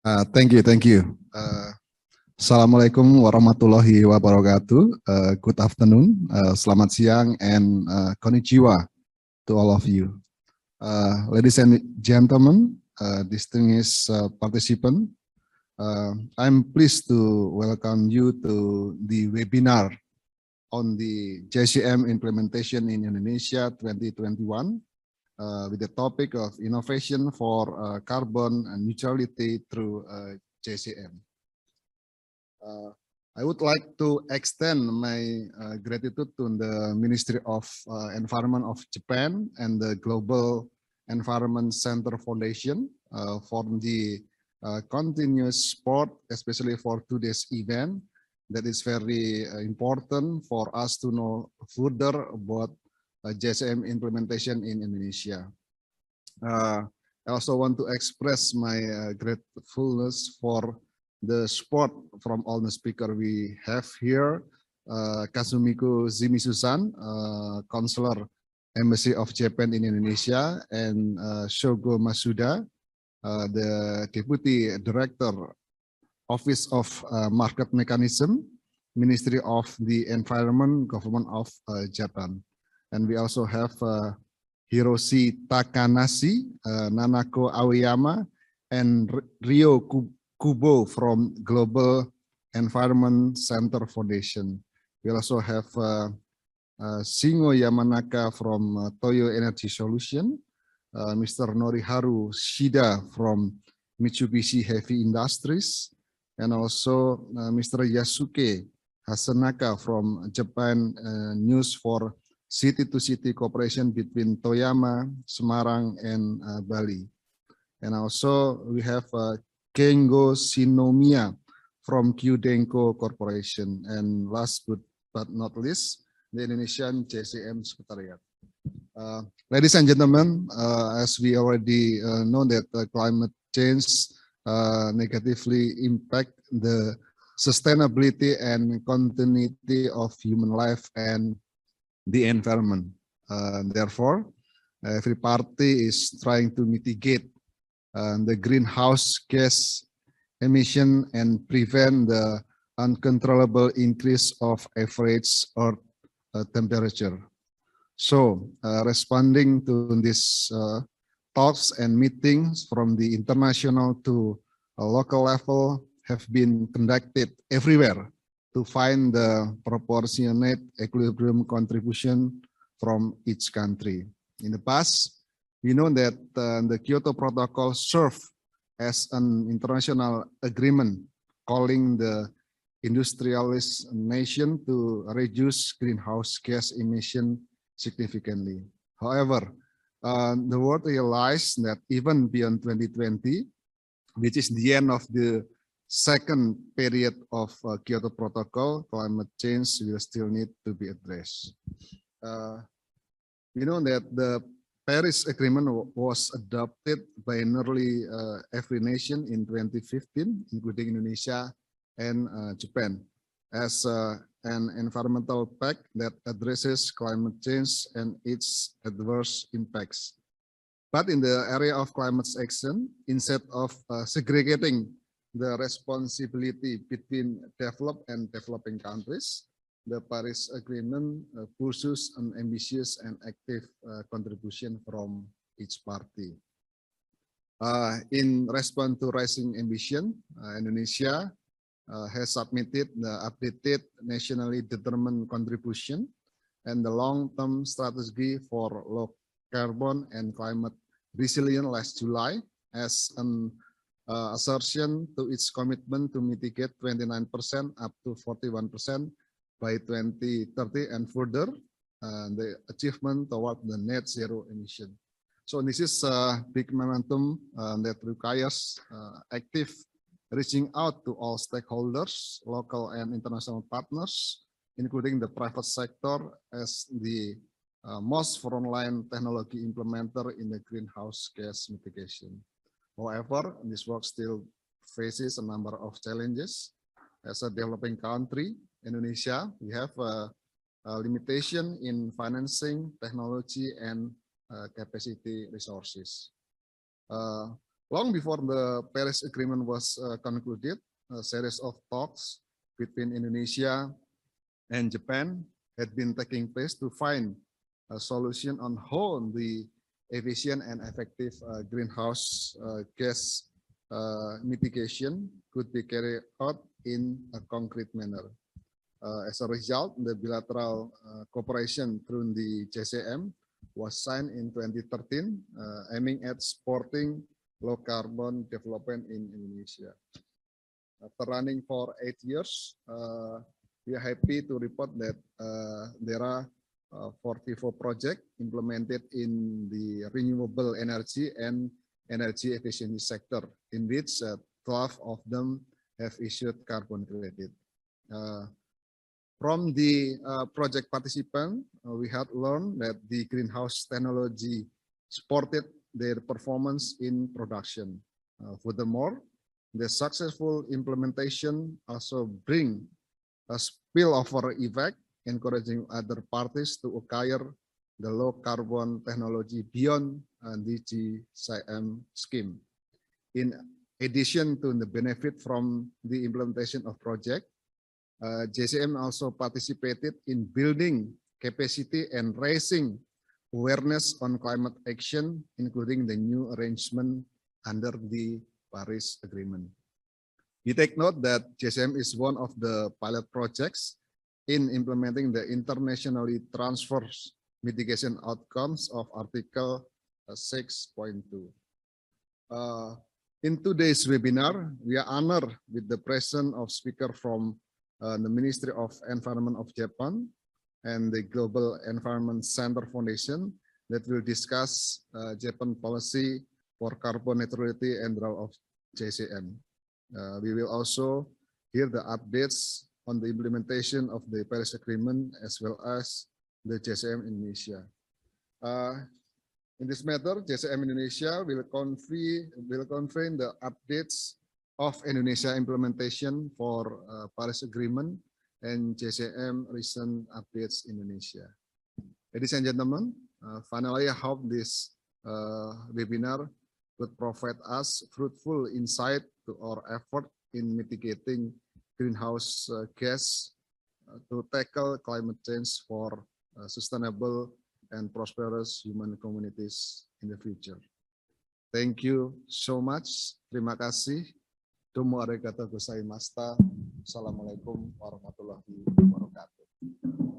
Thank you, thank you. Assalamualaikum warahmatullahi wabarakatuh. Good afternoon, selamat siang, and konnichiwa to all of you. Ladies and gentlemen, distinguished participant, I'm pleased to welcome you to the webinar on the JCM implementation in Indonesia 2021. With the topic of innovation for carbon neutrality through JCM. I would like to extend my gratitude to the Ministry of Environment of Japan and the Global Environment Center Foundation for the continuous support, especially for today's event. That is very important for us to know further about JCM implementation in Indonesia. I also want to express my gratefulness for the support from all the speakers we have here. Kazumiko Zimisusan, Consular Embassy of Japan in Indonesia, and Shogo Masuda, the Deputy Director, Office of Market Mechanism, Ministry of the Environment, Government of Japan. And we also have Hiroshi Takanashi, Nanako Aoyama, and Ryo Kubo from Global Environment Center Foundation. We also have Shingo Yamanaka from Toyo Energy Solution, Mr. Noriharu Shida from Mitsubishi Heavy Industries, and also Mr. Yasuke Hasanaka from Japan News for City-to-City cooperation between Toyama, Semarang, and Bali. And also we have Kengo Shinomiya from Qdenko Corporation. And last but not least, the Indonesian JCM Secretariat. Ladies and gentlemen, as we already know that climate change negatively impact the sustainability and continuity of human life and the environment. Therefore, every party is trying to mitigate the greenhouse gas emission and prevent the uncontrollable increase of average Earth temperature. So, responding to these talks and meetings from the international to a local level have been conducted everywhere to find the proportionate equilibrium contribution from each country. In the past, we know that the Kyoto Protocol served as an international agreement calling the industrialized nation to reduce greenhouse gas emission significantly. However, the world realized that even beyond 2020, which is the end of the second period of Kyoto Protocol, climate change will still need to be addressed. We know that the Paris Agreement was adopted by nearly every nation in 2015, including Indonesia and Japan, as an environmental pact that addresses climate change and its adverse impacts. But in the area of climate action, instead of segregating the responsibility between developed and developing countries, the Paris Agreement pursues an ambitious and active contribution from each party. In response to rising ambition, Indonesia has submitted the updated nationally determined contribution and the long-term strategy for low carbon and climate resilient last July as an assertion to its commitment to mitigate 29% up to 41% by 2030 and further the achievement toward the net zero emission. So this is a big momentum that requires active reaching out to all stakeholders, local and international partners, including the private sector as the most frontline technology implementer in the greenhouse gas mitigation. However, this work still faces a number of challenges. As a developing country, Indonesia, we have a limitation in financing, technology, and capacity resources. Long before the Paris Agreement was concluded, a series of talks between Indonesia and Japan had been taking place to find a solution on how the efficient and effective greenhouse gas mitigation could be carried out in a concrete manner. As a result, the bilateral cooperation through the JCM was signed in 2013, aiming at supporting low carbon development in Indonesia. After running for 8 years, we are happy to report that there are 44 projects implemented in the renewable energy and energy efficiency sector, in which 12 of them have issued carbon credit. From the project participant, we had learned that the greenhouse technology supported their performance in production. Furthermore, the successful implementation also bring a spillover effect, encouraging other parties to acquire the low carbon technology beyond the GCM scheme. In addition to the benefit from the implementation of project, JCM also participated in building capacity and raising awareness on climate action, including the new arrangement under the Paris Agreement. We take note that JCM is one of the pilot projects in implementing the internationally transferred mitigation outcomes of Article 6.2. In today's webinar, we are honored with the presence of speakers from the Ministry of Environment of Japan and the Global Environment Center Foundation that will discuss Japan policy for carbon neutrality and role of JCM. We will also hear the updates on the implementation of the Paris Agreement as well as the JCM Indonesia. In this matter, JCM Indonesia will convene the updates of Indonesia implementation for Paris Agreement and JCM recent updates in Indonesia. Ladies and gentlemen, finally, I hope this webinar would provide us fruitful insight to our effort in mitigating greenhouse gas to tackle climate change for sustainable and prosperous human communities in the future. Thank you so much. Terima kasih. Domo arigatou gozaimashita. Assalamualaikum warahmatullahi wabarakatuh.